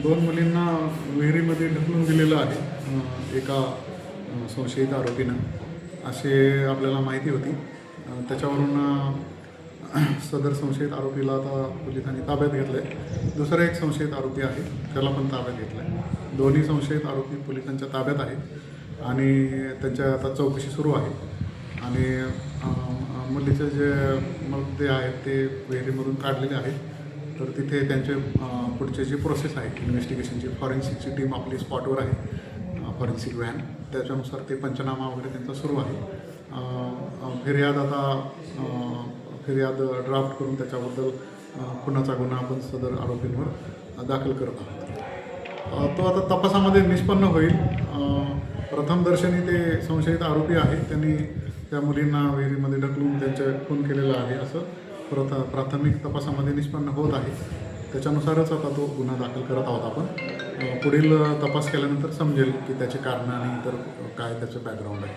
दोन मुलींना विहिरीमध्ये ढकलून दिलेलं आहे एका संशयित आरोपीनं, असे आपल्याला माहिती होती. त्याच्यावरून सदर संशयित आरोपीला आता पोलिसांनी ताब्यात घेतलं आहे. दुसरा एक संशयित आरोपी आहे, त्याला पण ताब्यात घेतलं आहे. दोन्ही संशयित आरोपी पोलिसांच्या ताब्यात आहेत आणि त्यांच्या आता चौकशी सुरू आहे. आणि मुलीचे जे मृतदेह आहेत ते विहिरीमधून काढलेले आहेत. तर तिथे त्यांचे पुढचे जी प्रोसेस आहे इन्व्हेस्टिगेशनची, फॉरेन्सिकची टीम आपली स्पॉटवर आहे, फॉरेन्सिक व्हॅन, त्याच्यानुसार ते पंचनामा वगैरे त्यांचा सुरू आहे. फिर्याद ड्राफ्ट करून त्याच्याबद्दल खुनाचा गुन्हा आपण सदर आरोपींवर दाखल करत आहोत. तो आता तपासामध्ये निष्पन्न होईल. प्रथमदर्शनी ते संशयित आरोपी आहेत, त्यांनी त्या मुलींना विहिरीमध्ये ढकलून त्यांचे खून केलेला आहे असं प्राथमिक तपासामध्ये निष्पन्न होत आहे. त्याच्यानुसारच आता तो गुन्हा दाखल करत आहोत आपण. पुढील तपास केल्यानंतर समजेल की त्याचे कारण आणि इतर काय त्याचं बॅकग्राऊंड आहे.